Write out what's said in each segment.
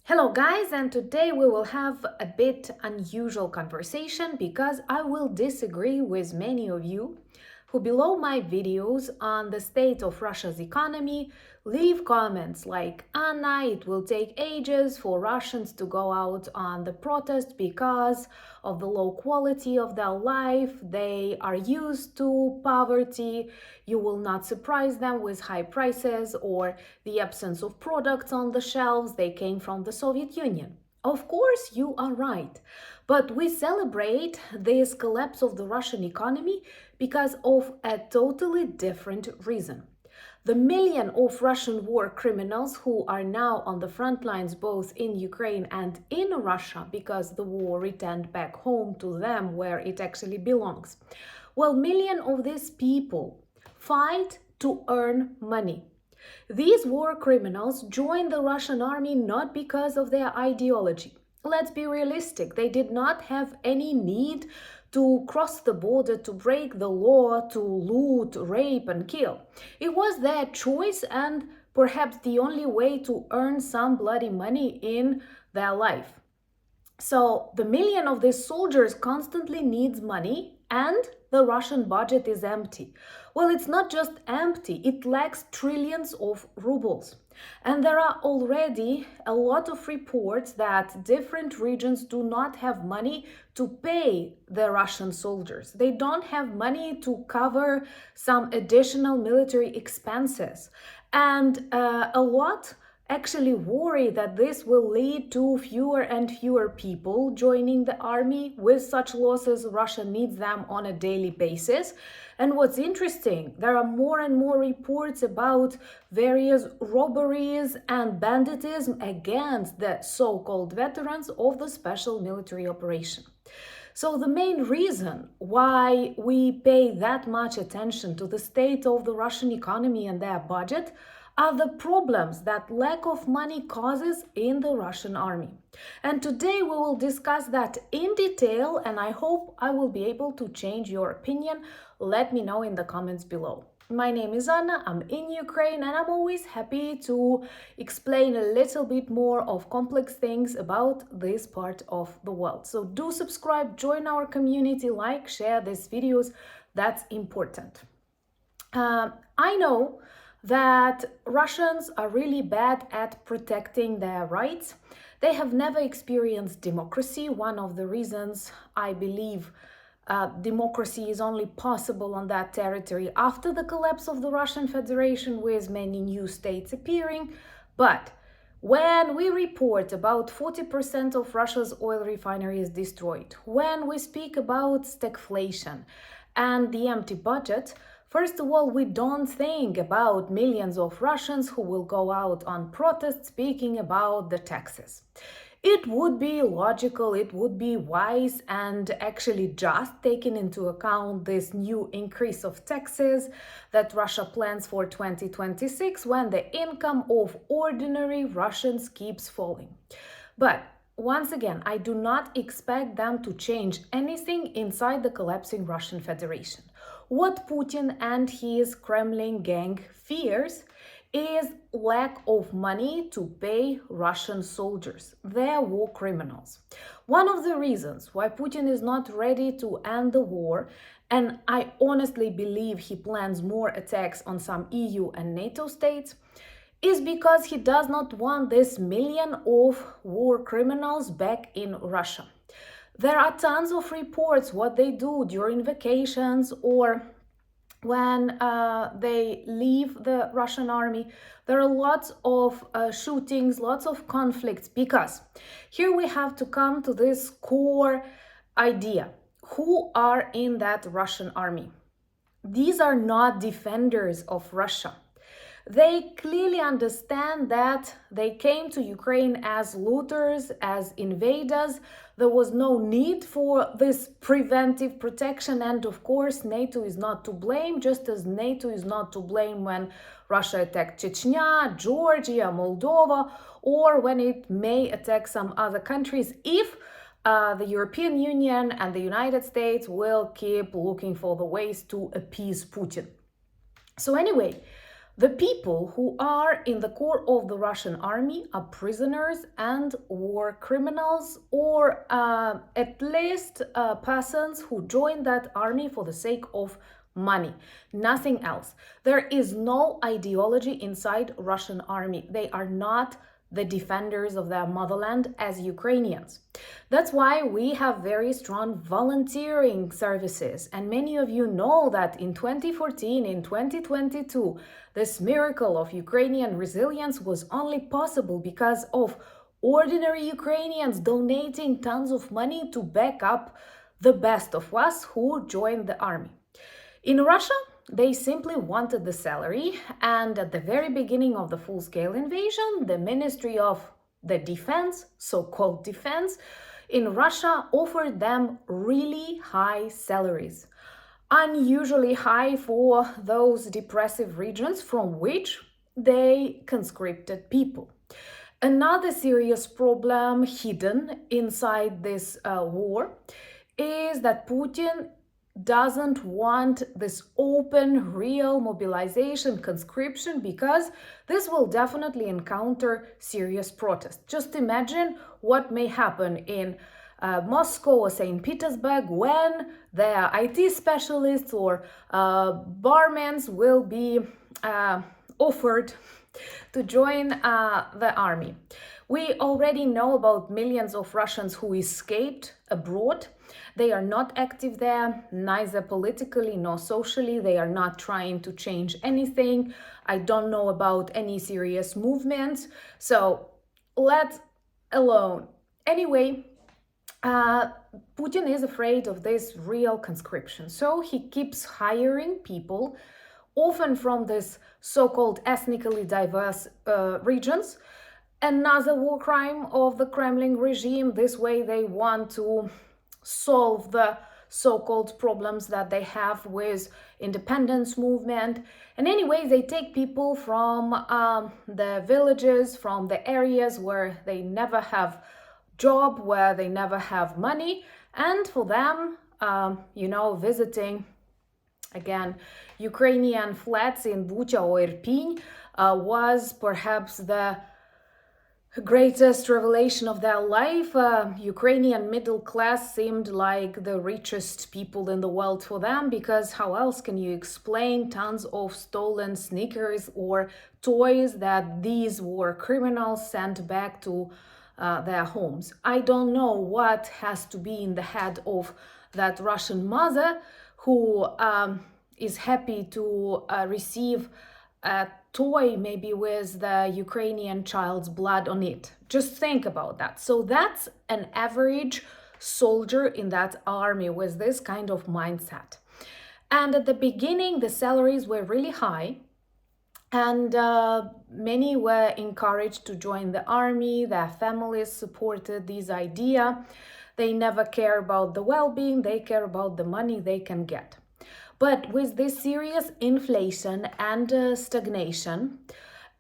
Hello guys, and today we will have a bit unusual conversation because I will disagree with many of you who below my videos on the state of Russia's economy leave comments like, Anna, it will take ages for Russians to go out on the protest because of the low quality of their life. They are used to poverty. You will not surprise them with high prices or the absence of products on the shelves. They came from the Soviet Union. Of course, you are right. But we celebrate this collapse of the Russian economy because of a totally different reason. The million of Russian war criminals who are now on the front lines both in Ukraine and in Russia because the war returned back home to them where it actually belongs. Well, million of these people fight to earn money. These war criminals joined the Russian army not because of their ideology. Let's be realistic, they did not have any need to cross the border, to break the law, to loot, rape, and kill. It was their choice and perhaps the only way to earn some bloody money in their life. So the million of these soldiers constantly needs money and the Russian budget is empty. Well, it's not just empty, it lacks trillions of rubles. And there are already a lot of reports that different regions do not have money to pay the Russian soldiers. They don't have money to cover some additional military expenses. And a lot actually worry that this will lead to fewer and fewer people joining the army. With such losses, Russia needs them on a daily basis. And what's interesting, there are more and more reports about various robberies and banditism against the so-called veterans of the special military operation. So the main reason why we pay that much attention to the state of the Russian economy and their budget are the problems that lack of money causes in the Russian army. And today we will discuss that in detail, and I hope I will be able to change your opinion. Let me know in the comments below. My name is Anna, I'm in Ukraine, and I'm always happy to explain a little bit more of complex things about this part of the world. So do subscribe, join our community, like, share these videos, that's important. I know that Russians are really bad at protecting their rights. They have never experienced democracy. One of the reasons I believe democracy is only possible on that territory after the collapse of the Russian Federation, with many new states appearing. But when we report about 40% of Russia's oil refineries destroyed, when we speak about stagflation and the empty budget, first of all, we don't think about millions of Russians who will go out on protest speaking about the taxes. It would be logical, it would be wise and actually just taking into account this new increase of taxes that Russia plans for 2026 when the income of ordinary Russians keeps falling. But once again, I do not expect them to change anything inside the collapsing Russian Federation. What Putin and his Kremlin gang fears is lack of money to pay Russian soldiers. They're war criminals. One of the reasons why Putin is not ready to end the war, and I honestly believe he plans more attacks on some EU and NATO states, is because he does not want this million of war criminals back in Russia. There are tons of reports what they do during vacations or when they leave the Russian army. There are lots of shootings, lots of conflicts, because here we have to come to this core idea. Who are in that Russian army? These are not defenders of Russia. They clearly understand that they came to Ukraine as looters, as invaders. There was no need for this preventive protection. And of course, NATO is not to blame, just as NATO is not to blame when Russia attacked Chechnya, Georgia, Moldova, or when it may attack some other countries if the European Union and the United States will keep looking for the ways to appease Putin. So anyway, The people who are in the core of the Russian army are prisoners and war criminals, or at least persons who join that army for the sake of money, nothing else. There is no ideology inside Russian army. They are not the defenders of their motherland as Ukrainians. That's why we have very strong volunteering services. And many of you know that in 2014, in 2022, this miracle of Ukrainian resilience was only possible because of ordinary Ukrainians donating tons of money to back up the best of us who joined the army. In Russia, they simply wanted the salary, and at the very beginning of the full-scale invasion, the Ministry of the Defense, so-called defense, in Russia offered them really high salaries, unusually high for those depressive regions from which they conscripted people. Another serious problem hidden inside this war is that Putin doesn't want this open, real mobilization, conscription, because this will definitely encounter serious protest. Just imagine what may happen in Moscow or St. Petersburg when their IT specialists or barmen will be offered to join the army. We already know about millions of Russians who escaped abroad. They are not active there, neither politically nor socially. They are not trying to change anything. I don't know about any serious movements. So let alone. Anyway, Putin is afraid of this real conscription. So he keeps hiring people, often from this so-called ethnically diverse regions. Another war crime of the Kremlin regime. This way they want to solve the so-called problems that they have with independence movement. And anyway, they take people from the villages, from the areas where they never have job, where they never have money. And for them, visiting, again, Ukrainian flats in Bucha or Irpin was perhaps the greatest revelation of their life. Ukrainian middle class seemed like the richest people in the world for them, because how else can you explain tons of stolen sneakers or toys that these war criminals sent back to their homes? I don't know what has to be in the head of that Russian mother who is happy to receive a toy maybe with the Ukrainian child's blood on it. Just think about that. So that's an average soldier in that army with this kind of mindset. And at the beginning, the salaries were really high, and many were encouraged to join the army. Their families supported this idea. They never care about the well-being, they care about the money they can get. But with this serious inflation and stagnation,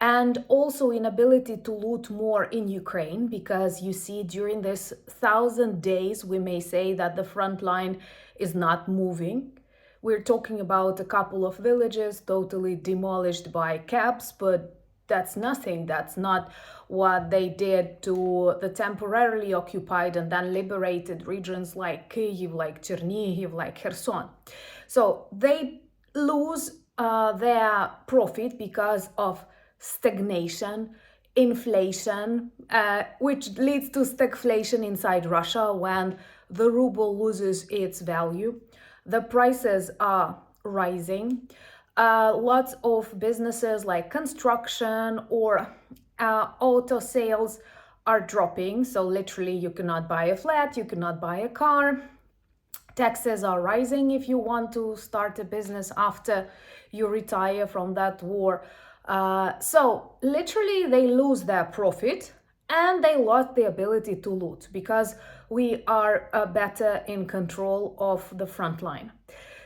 and also inability to loot more in Ukraine, because you see during this 1,000 days, we may say that the front line is not moving. We're talking about a couple of villages totally demolished by cabs, but that's nothing. That's not what they did to the temporarily occupied and then liberated regions like Kyiv, like Chernihiv, like Kherson. So they lose their profit because of stagnation, inflation, which leads to stagflation inside Russia when the ruble loses its value. The prices are rising. Lots of businesses like construction or auto sales are dropping. So literally you cannot buy a flat, you cannot buy a car. Taxes are rising if you want to start a business after you retire from that war. So literally they lose their profit and they lost the ability to loot because we are better in control of the front line.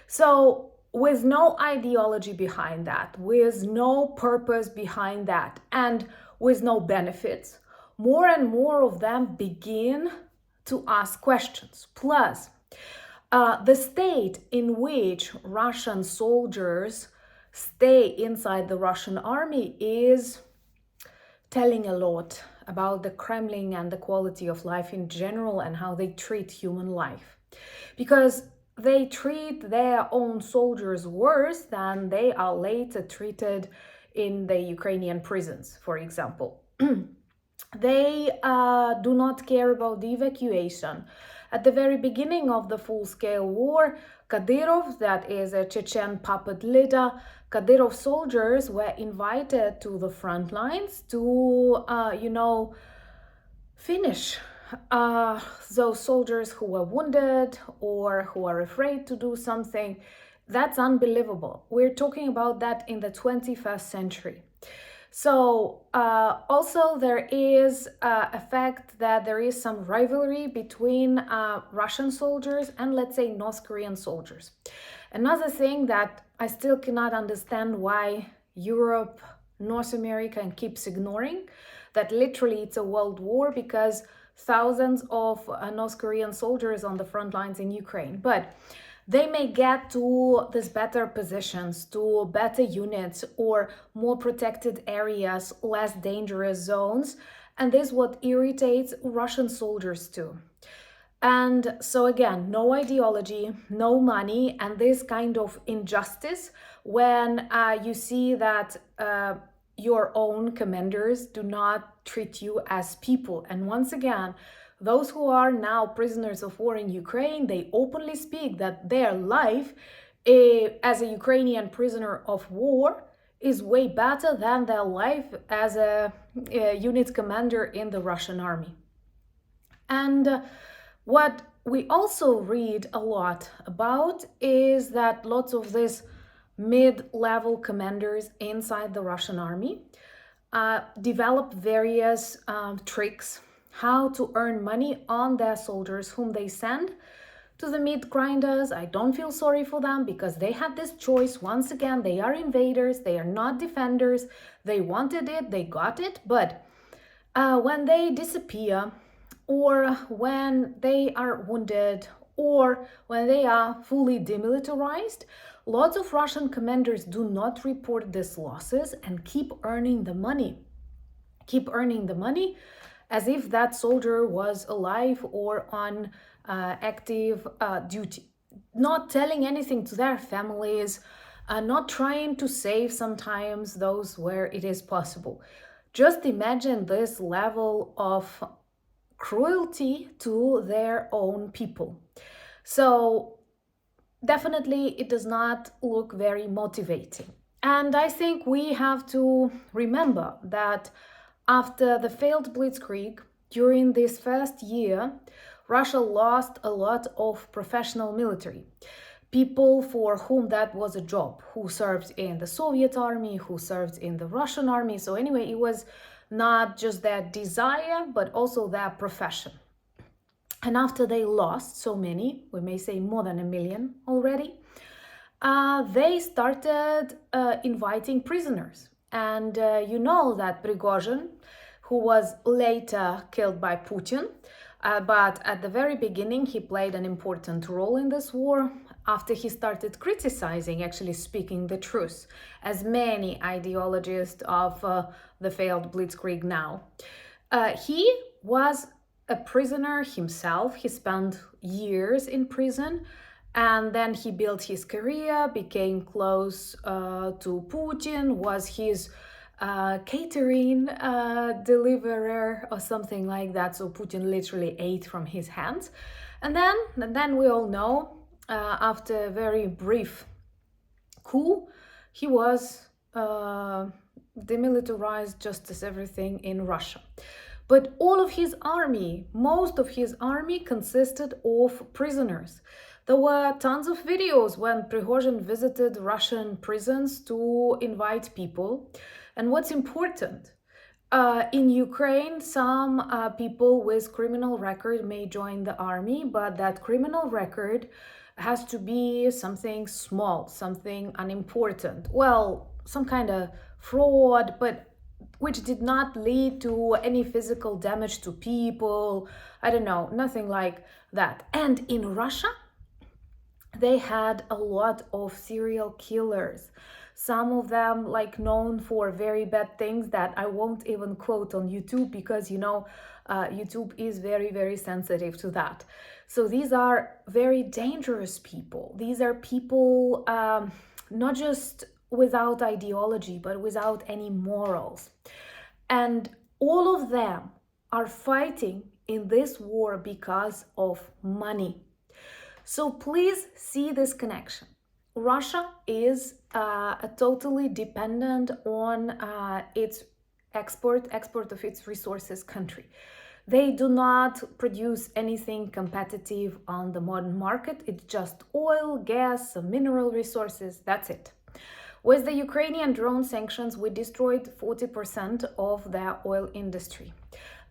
So with no ideology behind that, with no purpose behind that, and with no benefits, more and more of them begin to ask questions. Plus, the state in which Russian soldiers stay inside the Russian army is telling a lot about the Kremlin and the quality of life in general and how they treat human life. Because they treat their own soldiers worse than they are later treated in the Ukrainian prisons, for example. They do not care about the evacuation. At the very beginning of the full-scale war, Kadyrov, that is a Chechen puppet leader, Kadyrov soldiers were invited to the front lines to, finish those soldiers who were wounded or who are afraid to do something. That's unbelievable. We're talking about that in the 21st century. So also there is a fact that there is some rivalry between Russian soldiers and, let's say, North Korean soldiers. Another thing that I still cannot understand why Europe, North America keeps ignoring, that literally it's a world war because thousands of North Korean soldiers on the front lines in Ukraine. But they may get to these better positions, to better units or more protected areas, less dangerous zones. And this is what irritates Russian soldiers too. And so again, no ideology, no money, and this kind of injustice when you see that your own commanders do not treat you as people. And once again, those who are now prisoners of war in Ukraine, they openly speak that their life as a Ukrainian prisoner of war is way better than their life as a unit commander in the Russian army. And what we also read a lot about is that lots of these mid-level commanders inside the Russian army develop various tricks how to earn money on their soldiers whom they send to the meat grinders. I don't feel sorry for them because they had this choice. Once again, they are invaders, they are not defenders. They wanted it, they got it. But when they disappear, or when they are wounded, or when they are fully demilitarized, lots of Russian commanders do not report these losses and keep earning the money. Keep earning the money as if that soldier was alive or on active duty, not telling anything to their families, not trying to save sometimes those where it is possible. Just imagine this level of cruelty to their own people. So definitely it does not look very motivating. And I think we have to remember that after the failed blitzkrieg, during this first year, Russia lost a lot of professional military. People for whom that was a job, who served in the Soviet army, who served in the Russian army. So anyway, it was not just their desire, but also their profession. And after they lost so many, we may say more than 1 million already, they started inviting prisoners. And you know that Prigozhin, who was later killed by Putin, but at the very beginning he played an important role in this war after he started criticizing, actually speaking the truth, as many ideologists of the failed blitzkrieg now. He was a prisoner himself. He spent years in prison. And then he built his career, became close to Putin, was his catering deliverer or something like that. So Putin literally ate from his hands. And then we all know, after a very brief coup, he was demilitarized just as everything in Russia. But all of his army, most of his army consisted of prisoners. There were tons of videos when Prigozhin visited Russian prisons to invite people. And what's important, in Ukraine, some people with criminal record may join the army, but that criminal record has to be something small, something unimportant. Well, some kind of fraud, but which did not lead to any physical damage to people. I don't know, nothing like that. And in Russia, they had a lot of serial killers. some of them like known for very bad things that I won't even quote on YouTube because, you know, YouTube is very, very sensitive to that. So these are very dangerous people. These are people not just without ideology, but without any morals. And all of them are fighting in this war because of money. So please see this connection. Russia is totally dependent on its export of its resources country. They do not produce anything competitive on the modern market. It's just oil, gas, some mineral resources, that's it. With the Ukrainian drone sanctions, we destroyed 40% of their oil industry.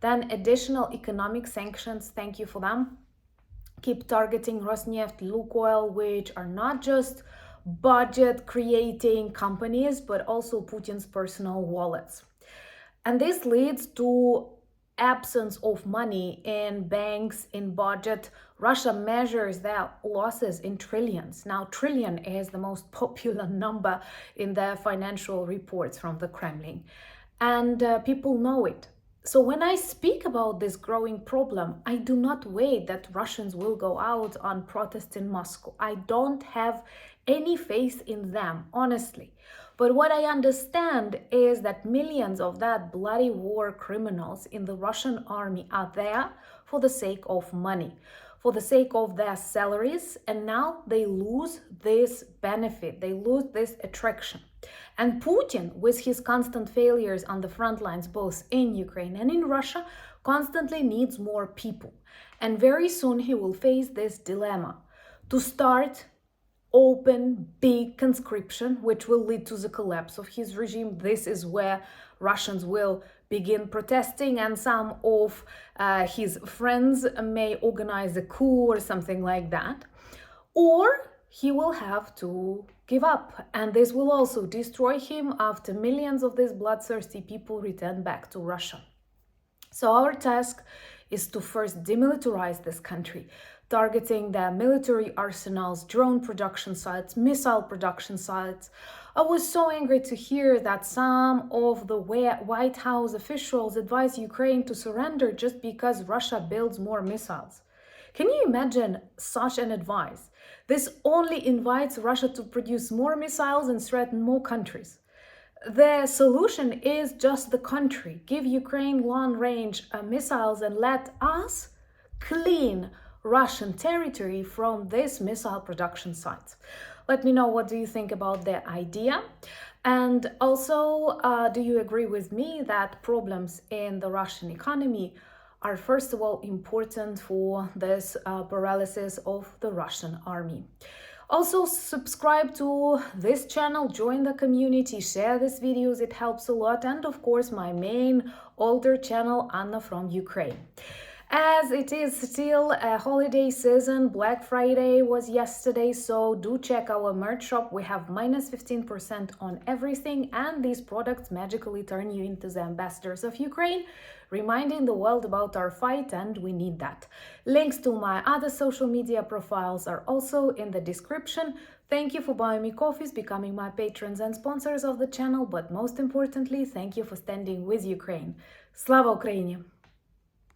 Then additional economic sanctions, thank you for them, keep targeting Rosneft, Lukoil, which are not just budget-creating companies, but also Putin's personal wallets. And this leads to absence of money in banks, in budget. Russia measures their losses in trillions. Now, trillion is the most popular number in the financial reports from the Kremlin. And people know it. So when I speak about this growing problem, I do not wait that Russians will go out on protests in Moscow. I don't have any faith in them, honestly. But what I understand is that millions of that bloody war criminals in the Russian army are there for the sake of money, for the sake of their salaries, and now they lose this benefit, they lose this attraction. And Putin, with his constant failures on the front lines, both in Ukraine and in Russia, constantly needs more people. And very soon he will face this dilemma to start open, big conscription, which will lead to the collapse of his regime. This is where Russians will begin protesting, and some of his friends may organize a coup or something like that. Or he will have to give up, and this will also destroy him after millions of these bloodthirsty people return back to Russia. So our task is to first demilitarize this country, targeting their military arsenals, drone production sites, missile production sites. I was so angry to hear that some of the White House officials advise Ukraine to surrender just because Russia builds more missiles. Can you imagine such an advice? This only invites Russia to produce more missiles and threaten more countries. The solution is just the country. Give Ukraine long-range missiles and let us clean Russian territory from these missile production sites. Let me know, what do you think about the idea? And also, do you agree with me that problems in the Russian economy are first of all important for this paralysis of the Russian army? Also, subscribe to this channel, join the community, share these videos, it helps a lot. And of course, my main older channel, Anna from Ukraine. As it is still a holiday season, Black Friday was yesterday, so do check our merch shop. We have minus 15% on everything, and these products magically turn you into the ambassadors of Ukraine, reminding the world about our fight, and we need that. Links to my other social media profiles are also in the description. Thank you for buying me coffees, becoming my patrons and sponsors of the channel, but most importantly, thank you for standing with Ukraine. Slava Ukraini!